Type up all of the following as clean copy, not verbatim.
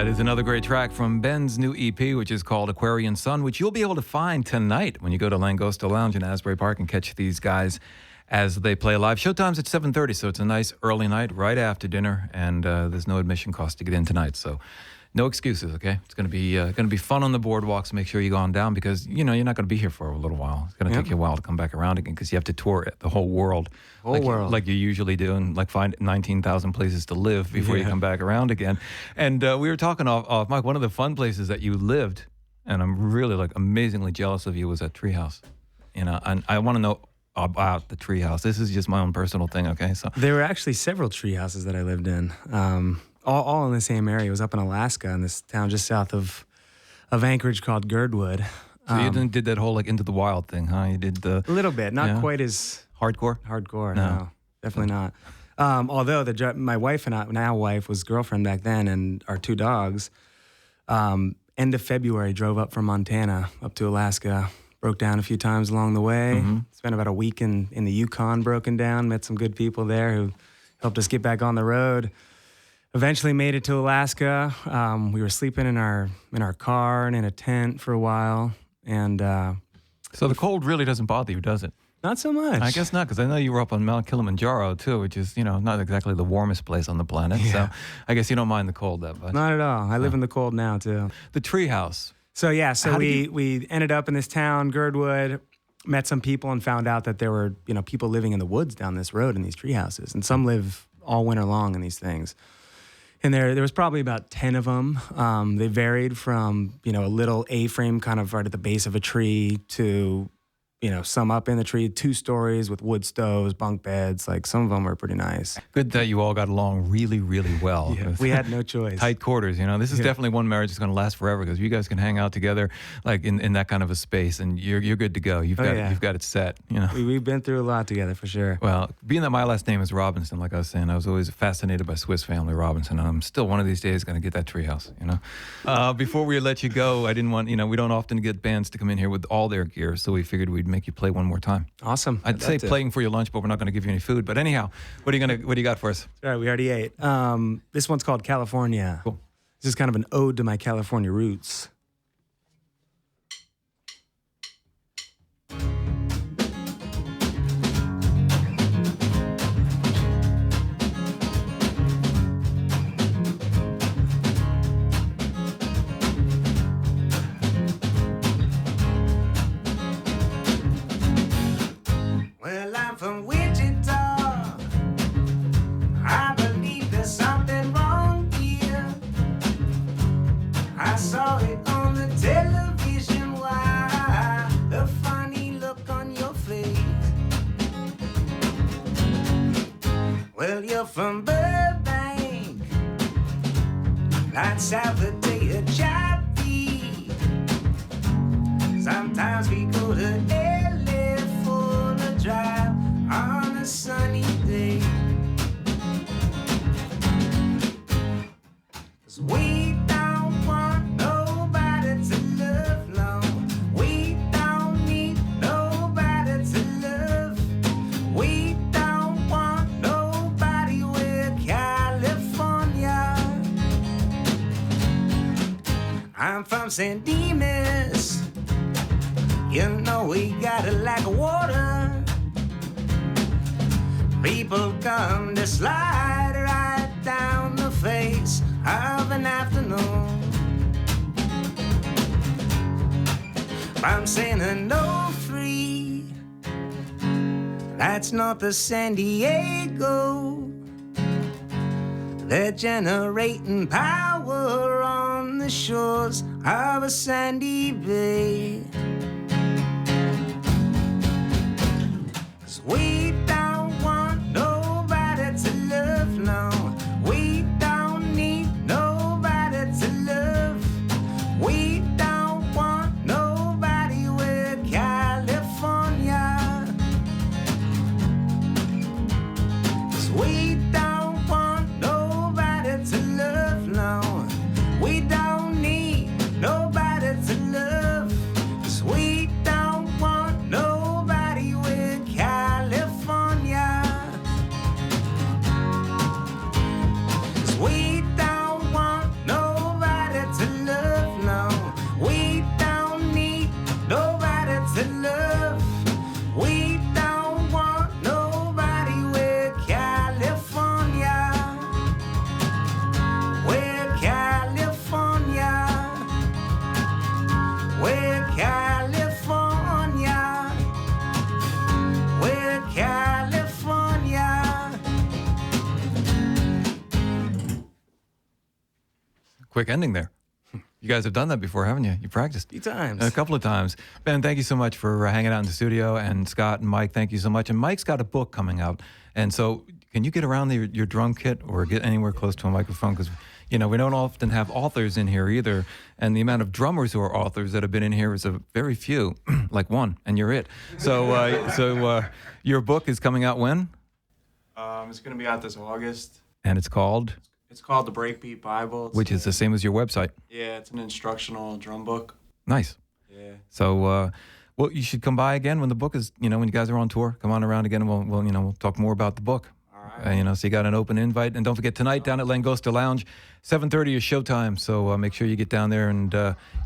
That is another great track from Ben's new EP, which is called Aquarian Sun, which you'll be able to find tonight when you go to Langosta Lounge in Asbury Park and catch these guys as they play live. Showtime's at 7:30, so it's a nice early night right after dinner, and there's no admission cost to get in tonight, so no excuses, okay? It's going to be fun on the boardwalk, so make sure you go on down because, you're not going to be here for a little while. It's going to take you a while to come back around again because you have to tour the whole world. Like you usually do, and find 19,000 places to live before you come back around again. And we were talking off Mike, one of the fun places that you lived, and I'm really amazingly jealous of you, was at Treehouse. And I want to know about the Treehouse. This is just my own personal thing, okay? So there were actually several tree houses that I lived in. All in the same area. It was up in Alaska, in this town just south of Anchorage called Girdwood. So you did that whole Into the Wild thing, huh? You did the a little bit, not quite as hardcore. No, definitely not. Although my wife and I, now wife, was girlfriend back then, and our two dogs. End of February, drove up from Montana up to Alaska. Broke down a few times along the way. Mm-hmm. Spent about a week in the Yukon, broken down. Met some good people there who helped us get back on the road. Eventually made it to Alaska. We were sleeping in our car and in a tent for a while. And so the cold really doesn't bother you, does it? Not so much. I guess not, because I know you were up on Mount Kilimanjaro too, which is not exactly the warmest place on the planet. Yeah. So I guess you don't mind the cold that much. Not at all. I live in the cold now too. The Treehouse. So we ended up in this town, Girdwood. Met some people and found out that there were people living in the woods down this road in these tree houses, and some live all winter long in these things. And there was probably about 10 of them. They varied from, a little A-frame kind of right at the base of a tree to, some up in the tree, 2 stories with wood stoves, bunk beds. Some of them were pretty nice. Good that you all got along really, really well. Yeah, we had no choice. Tight quarters, This is definitely one marriage that's going to last forever because you guys can hang out together in that kind of a space, and you're good to go. You've got it set. We've been through a lot together for sure. Well, being that my last name is Robinson, like I was saying, I was always fascinated by Swiss Family Robinson, and I'm still one of these days going to get that Treehouse. Before we let you go, I didn't want we don't often get bands to come in here with all their gear, so we figured we'd make you play one more time. Awesome. I'd say playing for your lunch, but we're not going to give you any food. But anyhow, what do you got for us? All right, we already ate. This one's called California. Cool. This is kind of an ode to my California roots. From Wichita, I believe there's something wrong here. I saw it on the television. Why the funny look on your face? Well, you're from Burbank, not south of Tehachapi. Sometimes we go to LA for a drive on a sunny day. 'Cause we don't want nobody to love, no. We don't need nobody to love. We don't want nobody with California. I'm from San Dimas. We got it like water. People come to slide right down the face of an afternoon. From San Onofre, that's north of San Diego. They're generating power on the shores of a sandy bay. 'Cause we don't want nobody to love, no. We don't need nobody to love. We don't want nobody with California. 'Cause we don't want nobody to love, no. We don't need nobody to love. 'Cause we don't want nobody with California. quick ending there. You guys have done that before, haven't you? You practiced. A few times. A couple of times. Ben, thank you so much for hanging out in the studio. And Scott and Mike, thank you so much. And Mike's got a book coming out. And so can you get around your drum kit or get anywhere close to a microphone? Because, we don't often have authors in here either. And the amount of drummers who are authors that have been in here is a very few, like one, and you're it. So your book is coming out when? It's going to be out this August. And it's called? It's called The Breakbeat Bible. Which is the same as your website. Yeah, it's an instructional drum book. Nice. Yeah. So, well, you should come by again when the book is, when you guys are on tour. Come on around again, and we'll talk more about the book. All right. So you got an open invite, and don't forget tonight down at Langosta Lounge, 7:30 is showtime. So make sure you get down there and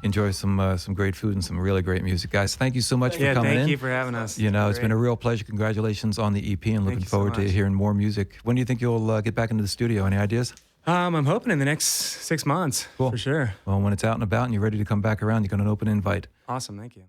enjoy some great food and some really great music, guys. Thank you so much for coming in. Thank you for having us. It's been a real pleasure. Congratulations on the EP, and looking you so forward to much. hearing more music. When do you think you'll get back into the studio? Any ideas? I'm hoping in the next 6 months. Cool. For sure. Well, when it's out and about and you're ready to come back around, you got an open invite. Awesome. Thank you.